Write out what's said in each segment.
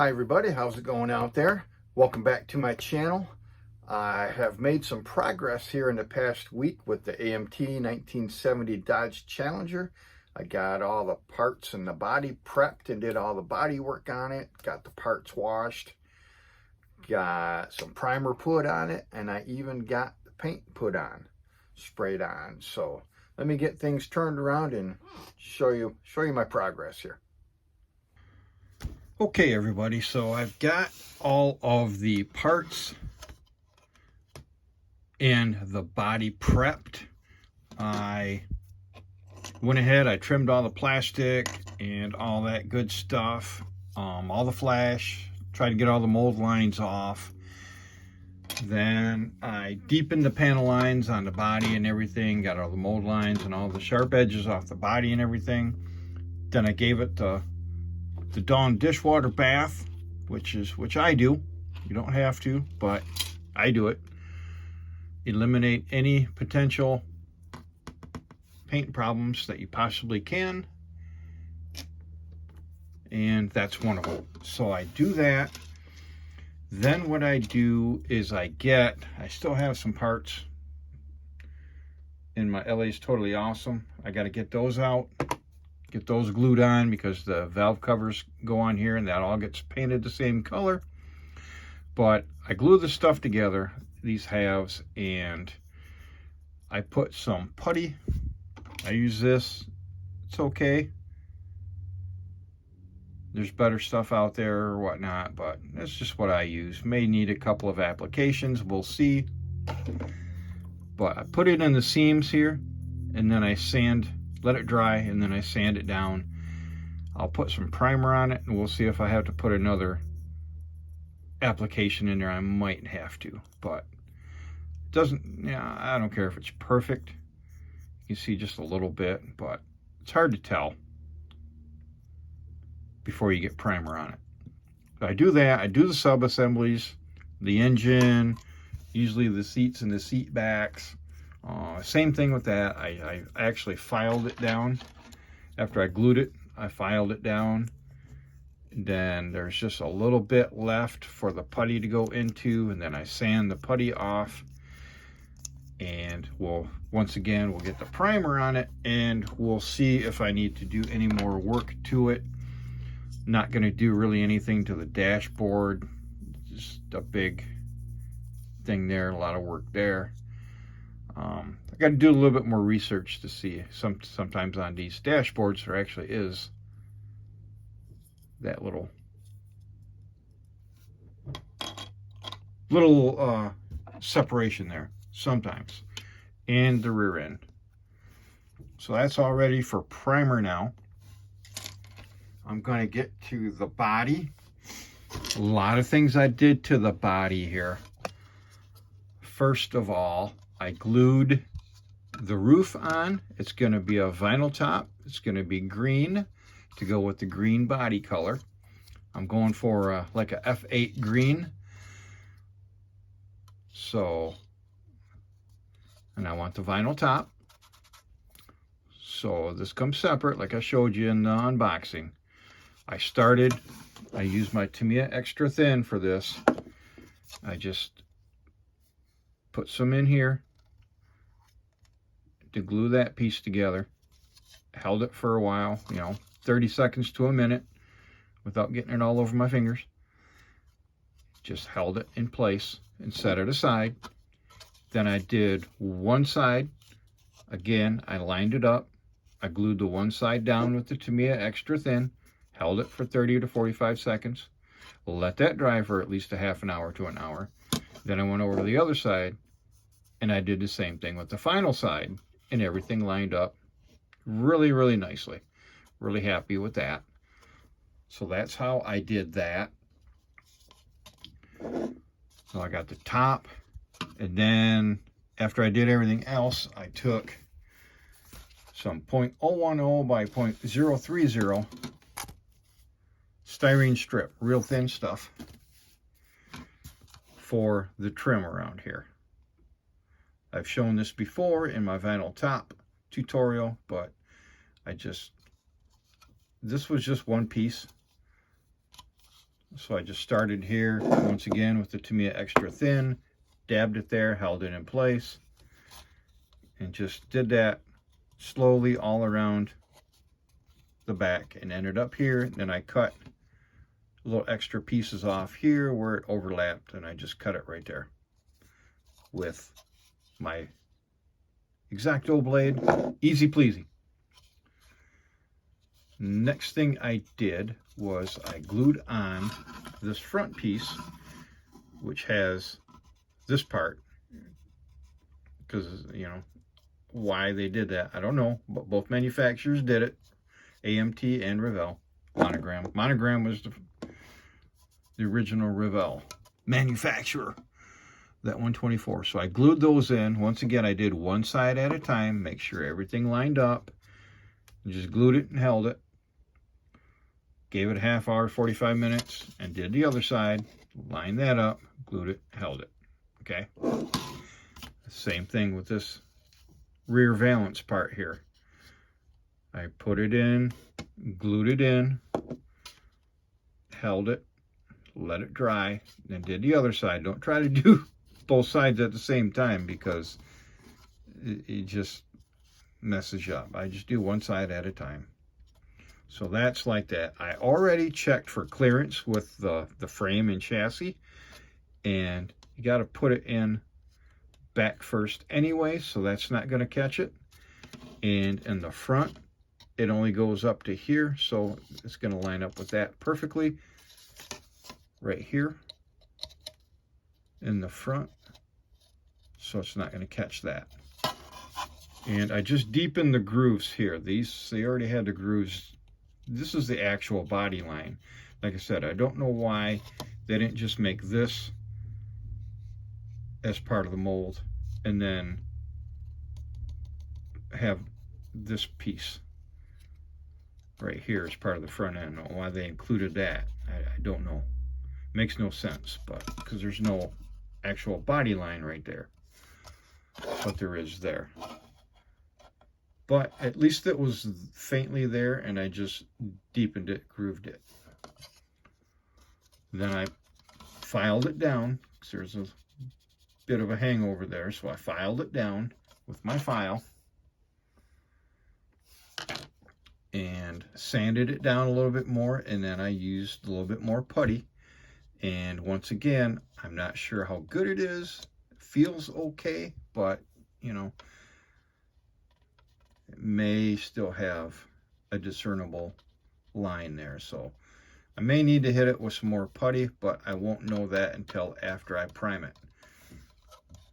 Hi everybody, how's it going out there? Welcome back to my channel. I have made some progress here in the past week with the AMT 1970 Dodge Challenger. I got all the parts and the body prepped and did all the body work on it. Got the parts washed, got some primer put on it, and I even got the paint put on, sprayed on. So let me get things turned around and show you my progress here. Okay everybody, so I've got all of the parts and the body prepped. I went ahead, I trimmed all the plastic and all that good stuff, all the flash, tried to get all the mold lines off. Then I deepened the panel lines on the body and everything, got all the mold lines and all the sharp edges off the body and everything. Then I gave it the Dawn dishwater bath, which I do. You don't have to, but I do it. Eliminate any potential paint problems that you possibly can, and that's one of them. So I do that. Then what I do is I still have some parts in my LA's Totally Awesome. I got to get those out, get those glued on, because the valve covers go on here and that all gets painted the same color. But I glue the stuff together, these halves, and I put some putty. I use this. It's okay. There's better stuff out there or whatnot, but that's just what I use. May need a couple of applications, we'll see. But I put it in the seams here, and then I let it dry, and then I sand it down. I'll put some primer on it, and we'll see if I have to put another application in there. I might have to, but it doesn't, yeah, I don't care if it's perfect. You can see just a little bit, but it's hard to tell before you get primer on it. So I do that. I do the sub-assemblies, the engine, usually the seats and the seat backs. Same thing with that. I actually filed it down. After I glued it, I filed it down. Then there's just a little bit left for the putty to go into, and then I sand the putty off. And once again, we'll get the primer on it, and we'll see if I need to do any more work to it. Not going to do really anything to the dashboard. Just a big thing there, a lot of work there. I got to do a little bit more research to see. Sometimes on these dashboards there actually is that little separation there sometimes, and the rear end. So that's all ready for primer now. I'm going to get to the body. A lot of things I did to the body here. First of all, I glued the roof on. It's going to be a vinyl top. It's going to be green to go with the green body color. I'm going for like a F8 green. So, and I want the vinyl top. So this comes separate, like I showed you in the unboxing. I used my Tamiya Extra Thin for this. I just put some in here to glue that piece together. Held it for a while, 30 seconds to a minute, without getting it all over my fingers. Just held it in place and set it aside. Then I did one side. Again, I lined it up. I glued the one side down with the Tamiya Extra Thin, held it for 30 to 45 seconds, let that dry for at least a half an hour to an hour. Then I went over to the other side, and I did the same thing with the final side, and everything lined up really, really nicely. Really happy with that. So that's how I did that. So I got the top, and then after I did everything else, I took some .010 by .030 styrene strip, real thin stuff, for the trim around here. I've shown this before in my vinyl top tutorial, but this was just one piece. So I just started here once again with the Tamiya Extra Thin, dabbed it there, held it in place, and just did that slowly all around the back and ended up here. Then I cut little extra pieces off here where it overlapped, and I just cut it right there with my X-Acto blade. Easy pleasy. Next thing I did was I glued on this front piece, which has this part, because, you know, why they did that, I don't know, but both manufacturers did it, AMT and Revell. Monogram. Monogram was the original Revell manufacturer, that 124. So I glued those in. Once again, I did one side at a time, make sure everything lined up, and just glued it and held it. Gave it a half hour, 45 minutes, and did the other side, lined that up, glued it, held it. Okay? Same thing with this rear valance part here. I put it in, glued it in, held it, let it dry, then did the other side. Don't try to do both sides at the same time, because it just messes you up. I just do one side at a time. So that's like that. I already checked for clearance with the frame and chassis, and you got to put it in back first anyway, so that's not going to catch it. And in the front, it only goes up to here, so it's going to line up with that perfectly right here in the front, so it's not going to catch that. And I just deepened the grooves here. These, they already had the grooves. This is the actual body line. Like I said, I don't know why they didn't just make this as part of the mold and then have this piece right here as part of the front end. I don't know why they included that. I don't know. Makes no sense, but because there's no actual body line right there. But there is there. But at least it was faintly there, and I just deepened it, grooved it. Then I filed it down, because there's a bit of a hangover there, so I filed it down with my file and sanded it down a little bit more, and then I used a little bit more putty. And once again, I'm not sure how good it is. It feels okay, but, you know, it may still have a discernible line there. So I may need to hit it with some more putty, but I won't know that until after I prime it.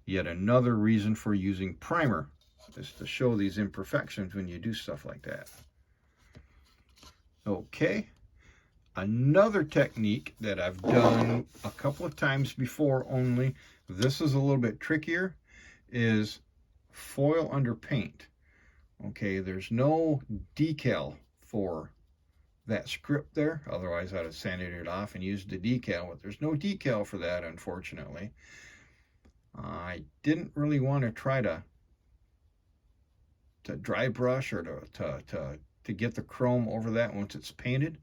Yet another reason for using primer is to show these imperfections when you do stuff like that. Okay. Another technique that I've done a couple of times before, only this is a little bit trickier, is foil under paint. Okay, there's no decal for that script there. Otherwise, I'd have sanded it off and used the decal, but there's no decal for that, unfortunately. I didn't really want to try to dry brush or to get the chrome over that once it's painted.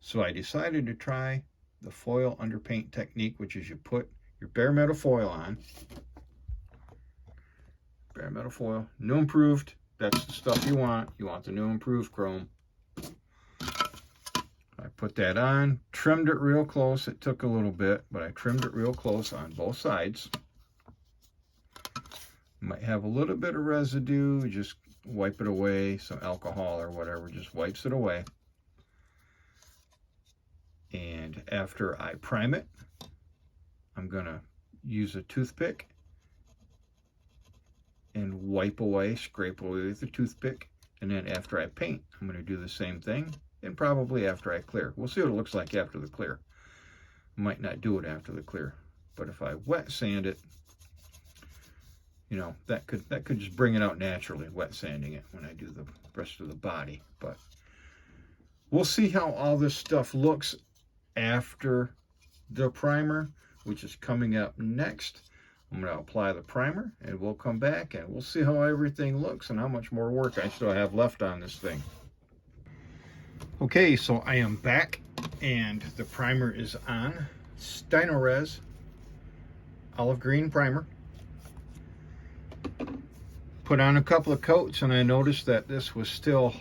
So I decided to try the foil under paint technique, which is you put your bare metal foil on. Bare metal foil, new improved. That's the stuff you want. You want the new improved chrome. I put that on, trimmed it real close. It took a little bit, but I trimmed it real close on both sides. Might have a little bit of residue, just wipe it away. Some alcohol or whatever just wipes it away. And after I prime it, I'm going to use a toothpick and wipe away, scrape away with the toothpick. And then after I paint, I'm going to do the same thing, and probably after I clear. We'll see what it looks like after the clear. Might not do it after the clear, but if I wet sand it, you know, that could just bring it out naturally, wet sanding it when I do the rest of the body. But we'll see how all this stuff looks after the primer, which is coming up next. I'm going to apply the primer, and we'll come back and we'll see how everything looks and how much more work I still have left on this thing. Okay, so I am back, And the primer is on. Stynores olive green primer. Put on a couple of coats and I noticed that this was still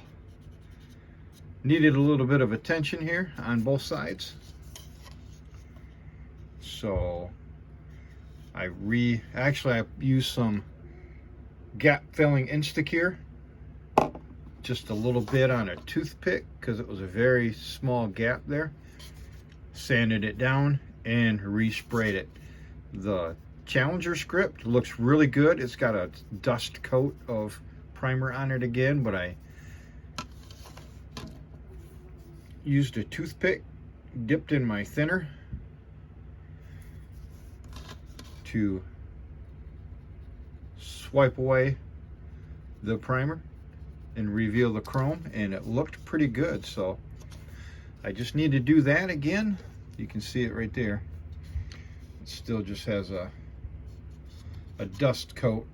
needed a little bit of attention here on both sides. So I used some gap filling Instacure, just a little bit on a toothpick because it was a very small gap there. Sanded it down and resprayed it. The Challenger script looks really good. It's got a dust coat of primer on it again, but I used a toothpick dipped in my thinner to swipe away the primer and reveal the chrome, and it looked pretty good. So I just need to do that again. You can see it right there. It still just has a dust coat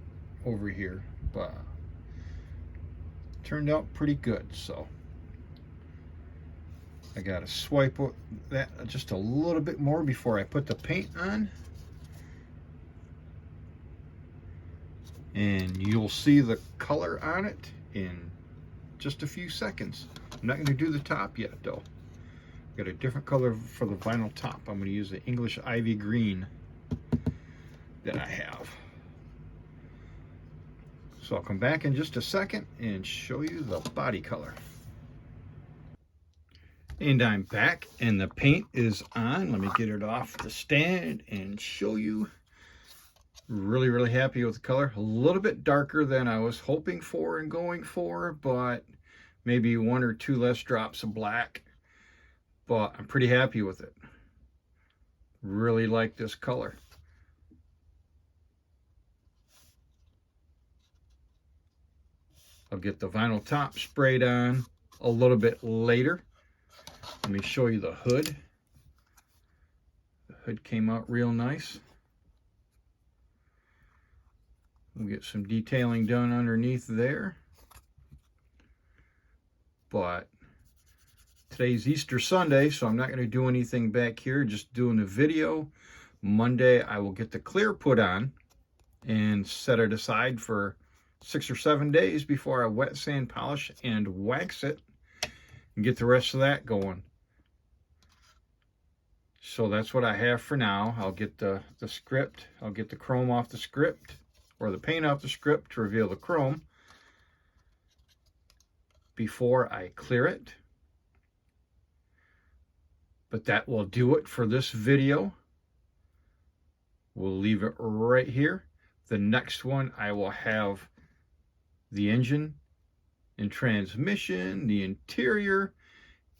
over here, but turned out pretty good. So I gotta swipe that just a little bit more before I put the paint on, and you'll see the color on it in just a few seconds. I'm not going to do the top yet though. Got a different color for the vinyl top. I'm going to use the English Ivy Green that I have. So I'll come back in just a second and show you the body color. And I'm back and the paint is on. Let me get it off the stand and show you. Really, really happy with the color. A little bit darker than I was hoping for and going for, but maybe 1 or 2 less drops of black. But I'm pretty happy with it. Really like this color. I'll get the vinyl top sprayed on a little bit later. Let me show you the hood. The hood came out real nice. We'll get some detailing done underneath there. But today's Easter Sunday, so I'm not going to do anything back here, just doing a video. Monday, I will get the clear put on and set it aside for 6 or 7 days before I wet sand, polish, and wax it and get the rest of that going. So that's what I have for now. I'll get the script. I'll get the chrome off the script, or the paint off the script to reveal the chrome before I clear it. But that will do it for this video. We'll leave it right here. The next one, I will have the engine and transmission, the interior,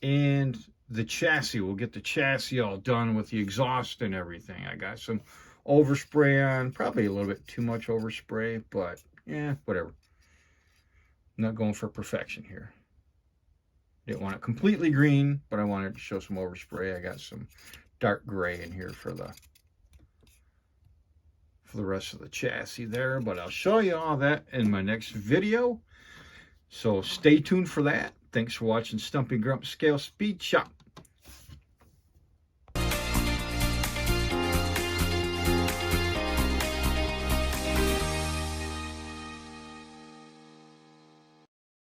and the chassis. We'll get the chassis all done with the exhaust and everything. I got some overspray on, probably a little bit too much overspray, but yeah, whatever. I'm not going for perfection here. Didn't want it completely green, but I wanted to show some overspray. I got some dark gray in here for the rest of the chassis there, but I'll show you all that in my next video. So stay tuned for that. Thanks for watching Stumpy Grump Scale Speed Shop.